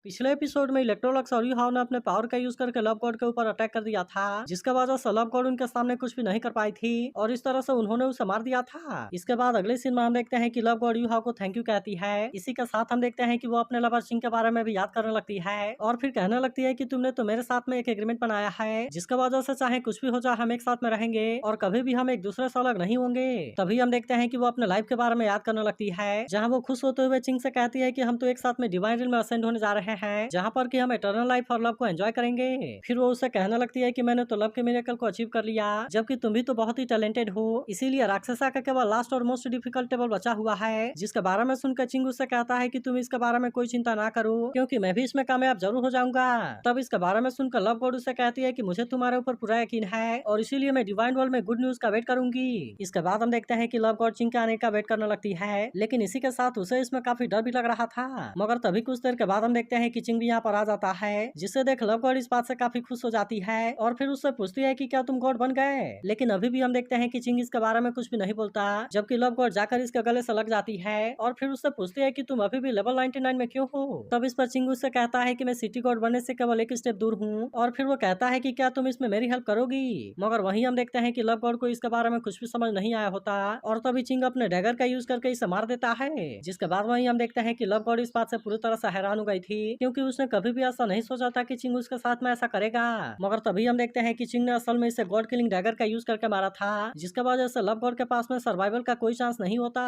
पिछले एपिसोड में इलेक्ट्रोलक्स और यूहाओ ने अपने पावर का यूज करके लव गॉड के ऊपर अटैक कर दिया था, जिसके वजह से लव गॉड उनके सामने कुछ भी नहीं कर पाई थी और इस तरह से उन्होंने उसे मार दिया था। इसके बाद अगले सीन में हम देखते हैं कि लव गॉड यूहाओ को थैंक यू कहती है। इसी के साथ हम देखते हैं कि वो अपने लवर चिंग के बारे में भी याद करने लगती है और फिर कहने लगती है कि तुमने तो मेरे साथ में एक एग्रीमेंट बनाया है, जिसके वजह से चाहे कुछ भी हो जाए हम एक साथ में रहेंगे और कभी भी हम एक दूसरे से अलग नहीं होंगे। तभी हम देखते हैं कि वो अपने लाइफ के बारे में याद करने लगती है, जहाँ वो खुश होते हुए चिंग से कहती है कि हम तो एक साथ में डिवाइन रियल में असेंड होने जा रहे हैं, जहाँ पर कि हम इटर्नल लाइफ और लव को एंजॉय करेंगे। फिर वो उसे कहने लगती है कि मैंने तो लव के मिरेकल को अचीव कर लिया, जबकि तुम भी तो बहुत ही टैलेंटेड हो, इसीलिए राक्षसा का केवल लास्ट और मोस्ट डिफिकल्ट टेबल बचा हुआ है, जिसके बारे में सुनकर चिंग उससे कहता है कि तुम इसके बारे में कोई चिंता ना करो, क्योंकि मैं भी इसमें कामयाब जरूर हो जाऊंगा। तब इसके बारे में सुनकर लव गॉड उससे कहती है कि मुझे तुम्हारे ऊपर पूरा यकीन है और इसीलिए मैं डिवाइन वर्ल्ड में गुड न्यूज का वेट करूंगी। इसके बाद हम देखते हैं कि लव गॉड चिंग के आने का वेट करने लगती है, लेकिन इसी के साथ उसे इसमें काफी डर भी लग रहा था। मगर तभी कुछ देर के बाद हम देखते हैं कि चिंग भी यहाँ पर आ जाता है, जिसे देख लव गॉड इस बात से काफी खुश हो जाती है और फिर उससे पूछती है कि क्या तुम गॉड बन गए। लेकिन अभी भी हम देखते हैं कि चिंग इसके बारे में कुछ भी नहीं बोलता, जबकि लव गॉड जाकर इसके गले से लग जाती है और फिर उससे पूछती है कि तुम अभी भी लेवल 99 में क्यों हो। तब इस पर चिंग उससे कहता है कि मैं सिटी गॉड बनने से केवल एक स्टेप दूर हूँ और फिर वो कहता है कि क्या तुम इसमें मेरी हेल्प करोगी। मगर वहीं हम देखते हैं कि लव गॉड को इसके बारे में कुछ भी समझ नहीं आया होता और तभी चिंग अपने डैगर का यूज करके इसे मार देता है। जिसके बाद वहीं हम देखते हैं कि लव गॉड इस बात से पूरी तरह से हैरान हो गई थी, क्योंकि उसने कभी भी ऐसा नहीं सोचा था कि चिंग उसके साथ में ऐसा करेगा। मगर तभी हम देखते हैं कि चिंग ने असल में इसे गॉड किलिंग डैगर का यूज करके मारा था, जिसके वजह से लव गॉड के पास में सर्वाइवल का कोई चांस नहीं होता।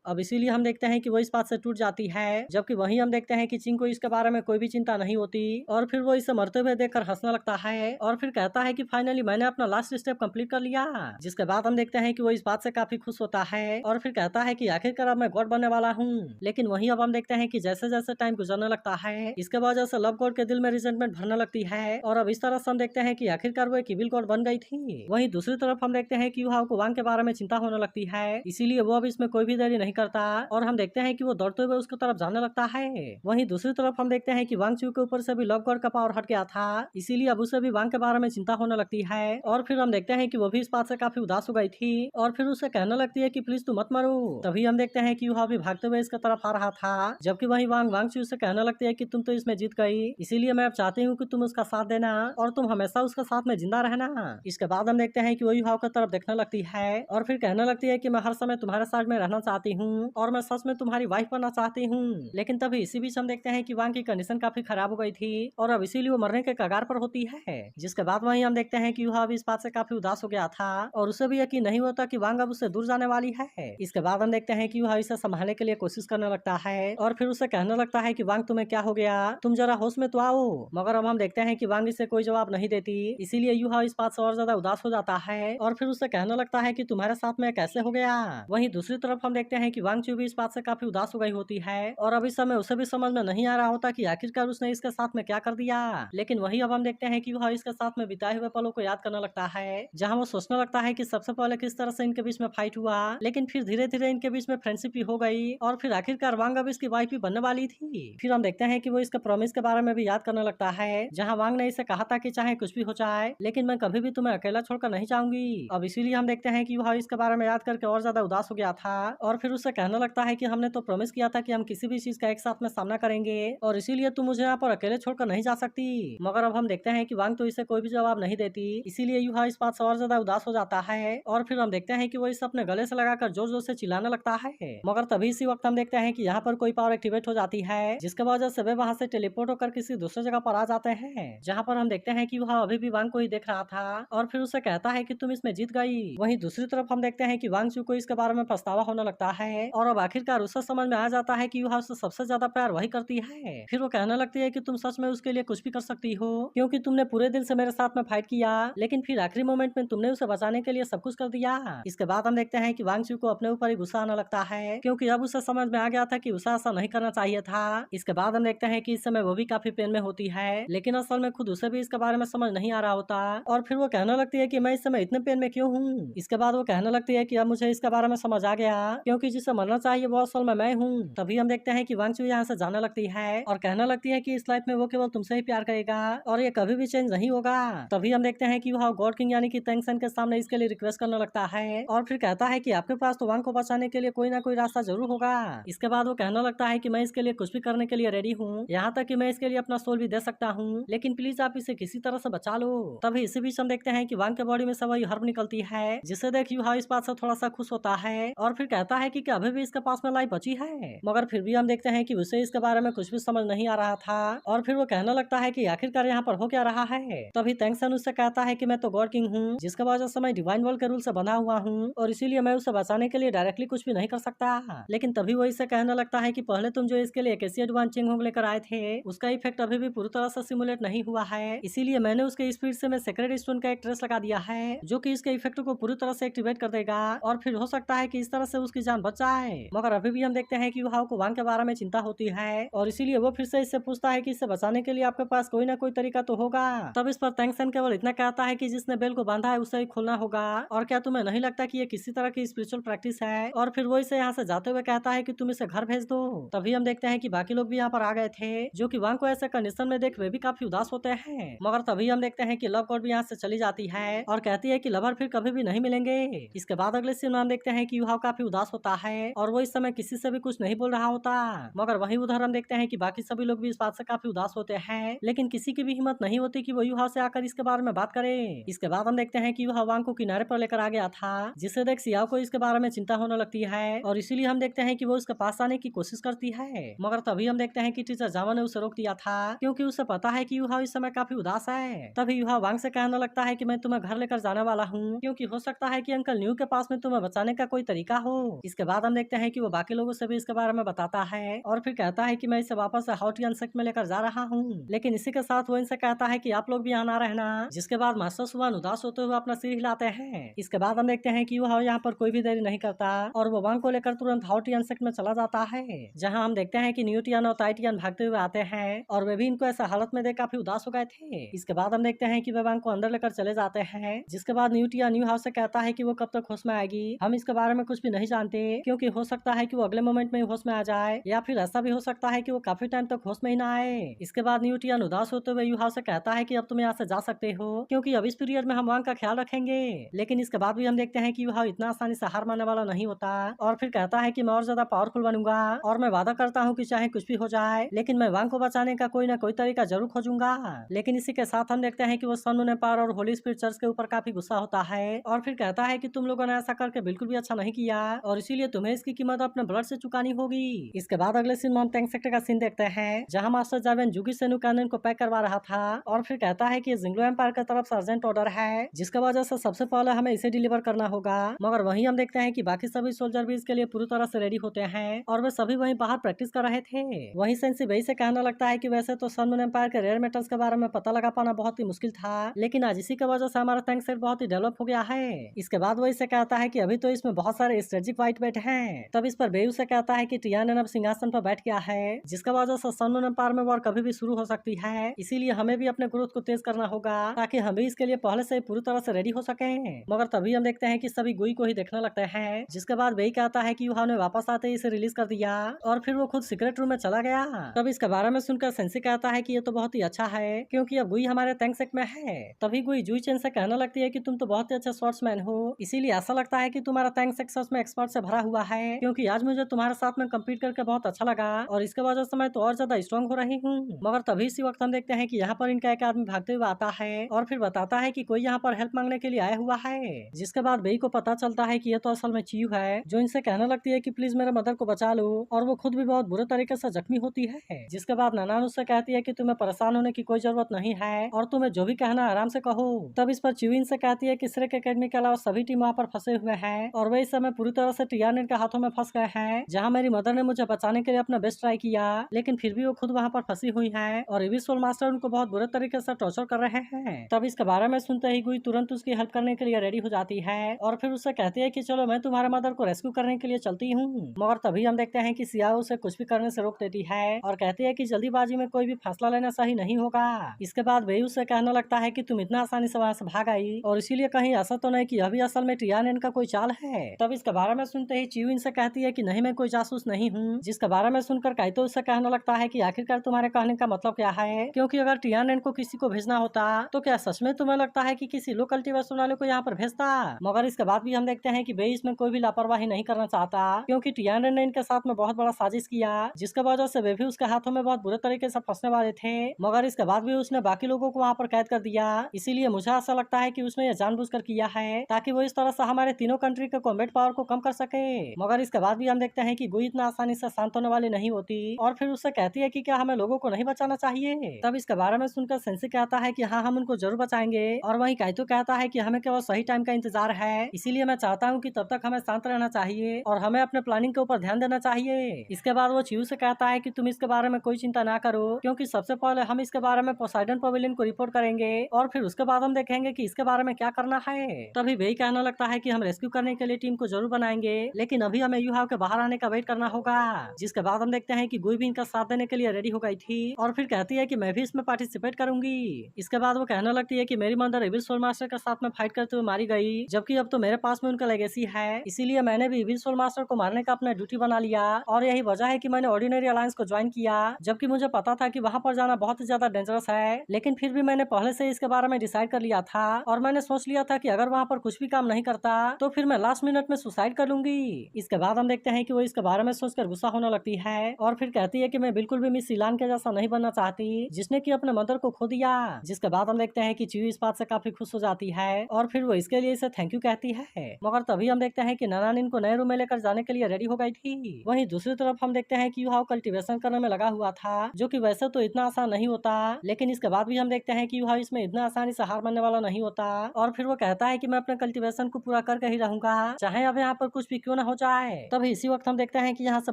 अब इसीलिए हम देखते हैं कि वो इस बात से टूट जाती है, जबकि वहीं हम देखते हैं कि चिंग को इसके बारे में कोई भी चिंता नहीं होती और फिर वो इसे मरते हुए देखकर हंसने लगता है और फिर कहता है कि फाइनली मैंने अपना लास्ट स्टेप कंप्लीट कर लिया। जिसके बाद हम देखते हैं कि वो इस बात से काफी खुश होता है और फिर कहता है कि आखिरकार अब मैं गॉड बनने वाला हूँ। लेकिन वहीं अब हम देखते हैं कि जैसे जैसे टाइम गुजरने लगता है, इसके वजह से लव गॉड के दिल में रिजेंटमेंट भरने लगती है और अब इस तरह से हम देखते हैं कि आखिरकार वो एक इविल गॉड बन गई थी। वहीं दूसरी तरफ हम देखते हैं कि यूहाओ को वांग के बारे में चिंता होने लगती है, इसीलिए वो अब इसमें कोई भी देरी नहीं करता और हम देखते हैं कि वो दौड़ते हुए उसकी तरफ जाने लगता है। वहीं दूसरी तरफ हम देखते हैं कि वांग चू के ऊपर से भी लव गॉड का पावर हट गया था, इसीलिए अब उसे भी वांग के बारे में चिंता होने लगती है और फिर हम देखते हैं कि वो भी इस बात से काफी उदास हो गई थी और फिर उसे कहने लगती है कि प्लीज तू मत मरो। तभी हम देखते हैं कि यूहाओ भी भागते हुए इसके तरफ आ रहा था, जबकि वहीं वांग चू से कहने लगती है कि तुम तो इसमें जीत गई, इसीलिए मैं अब चाहती हूँ कि तुम उसका साथ देना और तुम हमेशा उसके साथ में जिंदा रहना। इसके बाद हम देखते हैं कि वो यूहाओ की तरफ देखने लगती है और फिर कहने लगती है कि मैं हर समय तुम्हारे साथ में रहना चाहती हूँ और मैं सच में तुम्हारी वाइफ बनना चाहती हूँ। लेकिन तभी इसी बीच हम देखते हैं कि वांग की कंडीशन काफी खराब हो गई थी और अब इसीलिए वो मरने के कगार पर होती है। जिसके बाद वहीं हम देखते हैं कि यूहाओ इस बात से काफी उदास हो गया था और उसे भी यकीन नहीं होता कि वांग अब उससे दूर जाने वाली है। इसके बाद हम देखते हैं कि यूहाओ इसे संभालने के लिए कोशिश करने लगता है और फिर उसे कहने लगता है कि वांग तुम्हें क्या हो गया, तुम जरा होश में तो आओ। मगर अब हम देखते हैं कि वांग इसे कोई जवाब नहीं देती, इसीलिए यूहाओ इस बात से और ज्यादा उदास हो जाता है और फिर उसे कहने लगता है कि तुम्हारे साथ में कैसे हो गया। वहीं दूसरी तरफ हम देखते हैं कि वांग चू भी इस बात से काफी उदास हो गई होती है और अब इस समय उसे भी समझ में नहीं आ रहा होता कि आखिरकार उसने इसके साथ में क्या कर दिया। लेकिन वही अब हम देखते हैं कि वह इसके साथ में बिताए हुए पलों को याद करने लगता है, जहाँ वो सोचने लगता है कि सबसे पहले किस तरह से इनके बीच में फाइट हुआ, लेकिन फिर धीरे धीरे इनके बीच में फ्रेंडशिप भी हो गई और फिर आखिरकार वांग अब इसकी वाइफ भी बनने वाली थी। फिर हम देखते हैं कि वो इसके प्रॉमिस के बारे में भी याद करने लगता है, जहाँ वांग ने इसे कहा था कि चाहे कुछ भी हो जाए लेकिन मैं कभी भी तुम्हें अकेला छोड़कर नहीं जाऊंगी। अब इसीलिए हम देखते हैं कि वह इसके बारे में याद करके और ज्यादा उदास हो गया था और फिर उससे कहने लगता है कि हमने तो प्रॉमिस किया था कि हम किसी भी चीज का एक साथ में सामना करेंगे और इसीलिए तुम मुझे यहाँ पर अकेले छोड़कर नहीं जा सकती। मगर अब हम देखते हैं कि वांग तो इसे कोई भी जवाब नहीं देती, इसीलिए यूहा इस बात से और ज्यादा उदास हो जाता है और फिर हम देखते हैं कि वो इसे अपने गले से लगाकर जोर जोर से चिल्लाने लगता है। मगर तभी इसी वक्त हम देखते हैं कि यहाँ पर कोई पावर एक्टिवेट हो जाती है, जिसके वजह से वे वहाँ से टेलीपोर्ट होकर किसी दूसरे जगह पर आ जाते हैं, जहाँ पर हम देखते हैं कि वह अभी भी वांग को ही देख रहा था और फिर उसे कहता है कि तुम इसमें जीत गई। वहीं दूसरी तरफ हम देखते हैं कि वांग चू को इसके बारे में पछतावा होने लगता है और अब आखिरकार उसे समझ में आ जाता है कि यूहा उससे सबसे ज्यादा प्यार वही करती है। फिर वो कहने लगती है कि तुम सच में उसके लिए कुछ भी कर सकती हो, क्योंकि तुमने पूरे दिल से मेरे साथ में फाइट किया, लेकिन फिर आखिरी मोमेंट में तुमने उसे बचाने के लिए सब कुछ कर दिया। इसके बाद हम देखते हैं कि वांग चू को अपने ऊपर ही गुस्सा आने लगता है, क्योंकि अब उसे समझ में आ गया था कि उसे ऐसा नहीं करना चाहिए था। इसके बाद हम देखते हैं कि इस समय वो भी काफी पेन में होती है, लेकिन असल में खुद उसे भी इसके बारे में समझ नहीं आ रहा होता और फिर वो कहने लगती है कि मैं इस समय इतने पेन में क्यों हूँ। इसके बाद वो कहने लगती है कि अब मुझे इसके बारे में समझ आ गया, क्योंकि जिसे मरना चाहिए वो असल में मैं हूँ। तभी हम देखते हैं कि वांग चू यहाँ से जाने लगती है और कहने लगती है कि इस लाइफ में वो केवल तुमसे ही प्यार करेगा और ये कभी भी चेंज नहीं होगा। तभी हम देखते हैं कि वह गॉड किंग यानी कि तेंगसेन के सामने इसके लिए रिक्वेस्ट करने लगता है और फिर कहता है कि आपके पास तो वांग को बचाने के लिए कोई ना कोई रास्ता जरूर होगा। इसके बाद वो कहने लगता है कि मैं इसके लिए कुछ भी करने के लिए रेडी हूँ यहाँ तक कि मैं इसके लिए अपना सोल भी दे सकता हूँ, लेकिन प्लीज आप इसे किसी तरह से बचा लो। तभी इसी बीच हम देखते हैं कि वांग के बॉडी में से वही हर्ब निकलती है, जिसे देख यूहाओ इस बात से थोड़ा सा खुश होता है और फिर कहता है कि अभी भी इसके पास में लाइफ बची है। मगर फिर भी हम देखते हैं कि उसे इसके बारे में कुछ भी समझ नहीं आ रहा था और फिर वो कहने लगता है कि आखिरकार यहाँ पर हो क्या रहा है। तभी तेंगसन उससे कहता है कि मैं तो गॉड किंग हूँ, जिसके वजह से मैं डिवाइन वर्ल्ड के रूल से बंधा हुआ हूँ और इसीलिए मैं उसे बचाने के लिए डायरेक्टली कुछ भी नहीं कर सकता। लेकिन तभी वो इससे कहने लगता है कि पहले तुम जो इसके लिए एकेसिया डुआन चिंगहोंग लेकर आए थे, उसका इफेक्ट अभी भी पूरी तरह से सिमुलेट नहीं हुआ है, इसीलिए मैंने उसके स्पीड से मैं सेक्रेट स्टोन का एक ट्रेस लगा दिया है, जो कि इसके इफेक्ट को पूरी तरह से एक्टिवेट कर देगा और फिर हो सकता है कि इस तरह से उसकी जान बच जाए। मगर अभी भी हम देखते हैं कि यूहाओ को वांग के बारे में चिंता होती है और इसीलिए वो फिर से इससे पूछता है कि इसे बचाने के लिए आपके पास कोई ना कोई तरीका तो होगा। तब इस पर तेंगसन केवल इतना कहता है कि जिसने बेल को बांधा है उसे ही खोलना होगा, और क्या तुम्हें नहीं लगता कि ये किसी तरह की स्पिरिचुअल प्रैक्टिस है। और फिर वो इसे यहाँ से जाते हुए कहता है कि तुम इसे घर भेज दो। तभी हम देखते हैं कि बाकी लोग भी यहाँ पर आ गए थे, जो कि वांग को ऐसे कंडीशन में देख वे भी काफी उदास होते हैं। मगर तभी हम देखते हैं कि लव गॉड भी यहाँ से चली जाती है और कहती है कि लवर फिर कभी भी नहीं मिलेंगे। इसके बाद अगले सीन में हम देखते हैं कि यूहाओ काफी उदास होता है और वो इस समय किसी से भी कुछ नहीं बोल रहा होता। मगर वहीं उधर हम देखते हैं कि बाकी सभी लोग भी इस बात से काफी उदास होते हैं, लेकिन किसी की भी हिम्मत नहीं होती कि वो यूहाओ से आकर इसके बारे में बात करे। इसके बाद हम देखते हैं कि यूहाओ वांग को किनारे पर लेकर आ गया था, जिसे देख सियाओ को इसके बारे में चिंता होने लगती है और इसीलिए हम देखते हैं कि वो उसके पास आने की कोशिश करती है। मगर तभी हम देखते हैं कि टीचर जावा ने उसे रोक दिया था, क्योंकि उसे पता है कि यूहाओ इस समय काफी उदास है। तभी यूहाओ वांग से कहने लगता है कि मैं तुम्हें घर लेकर जाने वाला हूँ, क्योंकि हो सकता है कि अंकल न्यू के पास में तुम्हें बचाने का कोई तरीका हो। इसके बाद हम देखते हैं कि वो बाकी लोगों से भी इसके बारे में बताता है और फिर कहता है कि मैं इसे वापस हाउटियन सेक्ट में लेकर जा रहा हूँ, लेकिन इसी के साथ वो इनसे कहता है कि आप लोग भी आना रहना। जिसके बाद मास्टर सुवान उदास होते हुए अपना सिर हिलाते हैं। इसके बाद हम देखते हैं कि वो यहाँ पर कोई भी देरी नहीं करता और वो वांग को लेकर तुरंत हाउटियन सेक्ट में चला जाता है, जहाँ हम देखते हैं कि न्यूटियन और टाइटियन भागते हुए आते हैं और वे भी इनको ऐसा हालत में देख काफी उदास हो गए थे। इसके बाद हम देखते हैं कि वे वांग को अंदर लेकर चले जाते हैं, जिसके बाद न्यूटियन न्यू हाउस से कहता है कि वो कब तक होश में आएगी, हम इसके बारे में कुछ भी नहीं जानते, क्योंकि हो सकता है कि वो अगले मोमेंट में होश में आ जाए या फिर ऐसा भी हो सकता है कि वो काफी टाइम तक होश में ही ना आए। इसके बाद न्यूटियन उदास होते हुए यू हाउस से कहता है कि अब तुम यहाँ से जा सकते हो, क्योंकि अब इस पीरियड में हम वांग का ख्याल रखेंगे। लेकिन इसके बाद भी हम देखते हैं कि यू हाउ इतना आसानी से हार मानने वाला नहीं होता और फिर कहता है कि मैं और ज्यादा पावरफुल बनूंगा और मैं वादा करता हूँ कि चाहे कुछ भी हो जाए, लेकिन मैं वांग को बचाने का कोई ना कोई तरीका जरूर खोजूंगा। लेकिन इसी के साथ हम देखते हैं कि वो सन मून एम्पायर और होली स्पिरिट चर्च के ऊपर काफी गुस्सा होता है और फिर कहता है कि तुम लोगों ने ऐसा करके बिल्कुल भी अच्छा नहीं किया और इसीलिए तुम्हें इसकी कीमत अपने ब्लड से चुकानी होगी। इसके बाद अगले सीन में हम टैंक सेक्टर का सीन देखते हैं, जहां मास्टर जावेन जुगी सेनु कैनन को पैक करवा रहा था और फिर कहता है कि जिंग्लो एम्पायर की तरफ से अर्जेंट ऑर्डर है, जिसका वजह से सबसे पहले हमें इसे डिलीवर करना होगा। मगर वहीं हम देखते हैं कि बाकी सभी सोल्जर भी इसके लिए पूरी तरह से रेडी होते हैं और वे सभी वहीं बाहर प्रैक्टिस कर रहे थे। वहीं सेंसी वही से कहने लगता है कि वैसे तो सन मून एम्पायर के रेयर मेटल्स के बारे में पता लगा पाना बहुत ही मुश्किल था, लेकिन आज इसी की वजह से हमारा टैंक सेट बहुत ही डेवलप हो गया है। इसके बाद वो इसे कहता है कि अभी तो इसमें बहुत सारे स्ट्रेटेजिक वाइट बेट हैं। तब इस पर बेयू से कहता है कि टियानन अब सिंहासन पर बैठ गया है, जिसका वजह से सन मून एम्पायर में वॉर कभी भी शुरू हो सकती है, इसीलिए हमें भी अपने ग्रोथ को तेज करना होगा ताकि हम भी इसके लिए पहले से पूरी तरह से रेडी हो सके। मगर तभी हम देखते हैं कि सभी गुई को ही देखने लगते हैं, जिसके बाद बेई कहता है कि यूहाओ ने वापस आते ही इसे रिलीज कर दिया और फिर वो खुद सीक्रेट रूम में चला गया। तब इसके बारे में सुनकर सेंसी कहता है कि ये तो बहुत ही अच्छा है, क्योंकि अब गुई हमारे टैंक सेट में है। तभी गुई जुई चेन से कहने लगती है कि तुम तो बहुत ही अच्छा स्वॉर्ड्समैन हो, इसीलिए ऐसा लगता है कि तुम्हारा टैंक सेट सच में एक्सपर्ट से भरा हुआ है, क्योंकि आज मुझे तुम्हारे साथ में कम्पीट करके बहुत अच्छा लगा और इसके वजह से मैं तो और ज्यादा स्ट्रॉन्ग हो रही हूँ। मगर तभी इसी वक्त हम देखते हैं कि यहाँ पर इनका एक आदमी भागते हुए आता है और फिर बताता है कि कोई यहाँ पर हेल्प मांगने के लिए आया हुआ है, जिसके बाद बेई को पता चलता है कि ये तो असल में चीयू है, जो इनसे कहने लगती है कि प्लीज मेरे मदर को बचा लो, और वो खुद भी बहुत बुरे तरीके से जख्मी होती है। जिसके बाद नानान उससे कहती है कि तुम्हें परेशान होने की कोई जरूरत नहीं है और तुम्हें जो भी कहना आराम से कहो। तब इस पर चीयू इनसे कहती है कि श्रेक एकेडमी के अलावा सभी टीम वहाँ पर फंसे हुए हैं और वे इस समय पूरी तरह से टियानेट के हाथों में फंस गए हैं, जहाँ मेरी मदर ने मुझे बचाने के लिए अपना बेस्ट ट्राई किया, लेकिन फिर भी वो खुद वहाँ पर फंसी हुई है और एविसोल मास्टर उनको बहुत बुरे तरीके से टॉर्चर कर रहे हैं। तब इसके बारे में सुनते ही गुई तुरंत उसकी हेल्प करने के लिए रेडी हो जाती है और फिर उससे कहती है कि चलो मैं तुम्हारे मदर को रेस्क्यू करने के लिए चलती हूँ। मगर तभी हम देखते हैं कि सियाओ उसे कुछ भी करने से रोक देती है और कहती है कि जल्दीबाजी में कोई भी फैसला लेना सही नहीं होगा। इसके बाद वे उसे कहने लगता है कि तुम इतना आसानी से वहाँ से भाग आई और इसीलिए कहीं ऐसा तो नहीं कि अभी असल में टियानेन का कोई चाल है। तब इसके बारे में सुनते ही चियू इनसे कहती है कि नहीं मैं कोई जासूस नहीं हूँ, जिसके बारे में सुनकर काइतो उससे कहने लगता है कि आखिरकार तुम्हारे कहने का मतलब क्या है, क्योंकि अगर टियानेन को किसी को भेजना होता तो क्या सच में तुम्हें लगता है कि किसी लोकल टीवी वाले को यहाँ पर भेजता। मगर इसके बाद भी हम देखते हैं कि बे इसमें कोई भी लापरवाही नहीं करना चाहता, क्योंकि टियानेन ने इनके साथ में बहुत बड़ा साजिश किया, जिसके वजह से वे भी उसके हाथों में बहुत बुरे तरीके से फंसने वाले थे, मगर इसके बाद भी उसने बाकी लोगों को वहाँ पर कैद कर दिया। इसीलिए मुझे ऐसा लगता है कि उसने ये जानबूझकर किया है ताकि वो इस तरह से हमारे तीनों कंट्री के कॉम्बैट पावर को कम कर सके। मगर इसके बाद भी हम देखते हैं कि गुई इतना आसानी से शांत होने वाली नहीं होती और फिर उससे कहती है कि क्या हमें लोगों को नहीं बचाना चाहिए। तब इसके बारे में सुनकर सेंसी कहता है कि हाँ, हम उनको जरूर बचाएंगे, और वहीं काइतो कहता है कि हमें केवल सही टाइम का इंतजार है, इसीलिए मैं चाहता हूँ कि तब तक हमें शांत रहना चाहिए और हमें अपने प्लानिंग के ऊपर ध्यान देना चाहिए। इसके बाद वो चियू से कहता है कि तुम इसके बारे में कोई चिंता ना करो, क्योंकि सबसे पहले हम इसके बारे में पोसाइडन पवेलियन को रिपोर्ट करेंगे और फिर उसके बाद हम देखेंगे कि इसके बारे में क्या करना है। तभी वेई कहने लगता है कि हम रेस्क्यू करने के लिए टीम को जरूर बनाएंगे, लेकिन अभी हमें यूहाव के बाहर आने का वेट करना होगा। जिसके बाद हम देखते हैं कि गुई भी इनका साथ देने के लिए रेडी हो गई थी और फिर कहती है कि मैं भी इसमें पार्टिसिपेट करूंगी। इसके बाद वो कहने लगती है कि मेरी मदर एविल सोल मास्टर के साथ में फाइट करते हुए मारी गई, जबकि अब तो मेरे पास में उनका लेगेसी है, इसीलिए मैंने भी एविल सोल मास्टर को मारने का अपना ड्यूटी बना लिया और यही वजह है कि मैंने ऑर्डिनरी अलायंस को ज्वाइन किया, जबकि मुझे पता था कि वहाँ पर जाना बहुत ही ज्यादा डेंजरस है, लेकिन फिर भी मैंने पहले से इसके बारे में डिसाइड कर लिया था और मैंने सोच लिया था कि अगर वहाँ पर कुछ भी काम नहीं करता तो फिर मैं लास्ट मिनट में सुसाइड कर लूंगी। इसके बाद हम देखते हैं कि वो इसके बारे में सोचकर गुस्सा होने लगती है और फिर कहती है कि मैं बिल्कुल भी मिस सिलान के जैसा नहीं बनना चाहती जिसने कि अपने मदर को खो दिया। जिसके बाद हम देखते हैं कि चियू इस बात से काफी खुश हो जाती है और फिर वो इसके लिए इसे थैंक यू कहती है, मगर तभी हम देखते हैं कि नानान इनको नए रूम में लेकर जाने के लिए रेडी हो गई थी। वहीं दूसरी तरफ हम देखते हैं कि यूहाव कल्टीवेशन करने में लगा हुआ था, जो कि वैसे तो इतना आसान नहीं होता, लेकिन इसके बाद भी हम देखते हैं कि यूहाव इसमें इतना आसानी से हार मानने वाला नहीं होता और फिर वो कहता है कि मैं अपने कल्टीवेशन को पूरा करके ही रहूंगा, चाहे अब यहाँ पर कुछ भी क्यों न हो जाए। तभी इसी वक्त हम देखते हैं कि यहाँ से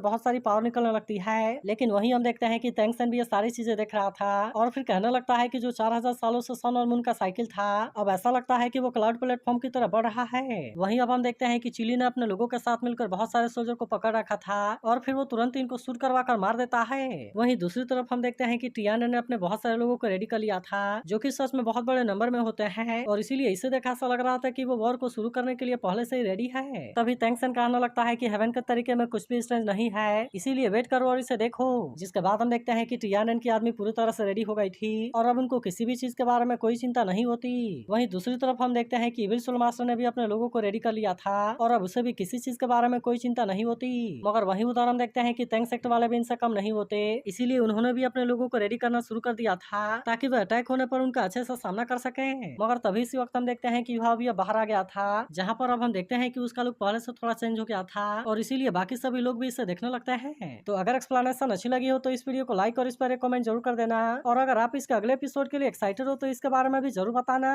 बहुत सारी पावर निकलने लगती है, लेकिन वहीं हम देखते हैं कि टैंक्सन भी ये सारी चीजें देख रहा था और फिर कहने लगता है कि जो 4000 सालों से सन और मून का साइकिल था अब ऐसा लगता है कि वो क्लाउड प्लेटफॉर्म की तरह बढ़ रहा है। वहीं अब हम देखते हैं कि चिली ने अपने लोगों के साथ मिलकर बहुत सारे सोल्जर को पकड़ रखा था और फिर वो तुरंत इनको शूट करवा कर मार देता है। वहीं दूसरी तरफ हम देखते हैं कि टियाना ने अपने बहुत सारे लोगों को रेडी कर लिया था, जो कि सच में बहुत बड़े नंबर में होते हैं और इसीलिए इसे देखा ऐसा लग रहा था कि वो वॉर को शुरू करने के लिए पहले से ही रेडी है। तभी टैंक्सन कहने लगता है कि हेवन के तरीके में कुछ भी स्ट्रेंज नहीं है, इसीलिए वेट करो और इसे देखो। जिसके बाद हम देखते हैं कि टियाना की आदमी पूरी तरह से रेडी हो गई थी और अब उनको किसी भी चीज के बारे में कोई चिंता नहीं होती। वहीं दूसरी तरफ हम देखते हैं कि इविल सोल मास्टर ने भी अपने लोगों को रेडी कर लिया था और अब उसे भी किसी चीज के बारे में कोई चिंता नहीं होती, मगर वहीं उधर हम देखते हैं कि टैंक सेक्टर वाले भी इनसे कम नहीं होते, इसीलिए उन्होंने भी अपने लोगों को रेडी करना शुरू कर दिया था ताकि वह अटैक होने पर उनका अच्छे से सामना कर सके। मगर तभी इसी वक्त हम देखते हैं कि युवा भी अब बाहर आ गया था, जहाँ पर अब हम देखते हैं कि उसका लुक पहले से थोड़ा चेंज हो गया था और इसीलिए बाकी सभी लोग भी इसे देखने लगते हैं। तो अगर एक्सप्लेनेशन अच्छी लगी हो तो इस वीडियो को लाइक और इस पर एक कमेंट जरूर कर देना और अगर आप इसके अगले एपिसोड के लिए एक्साइटेड हो तो इसके बारे में भी जरूर बताना।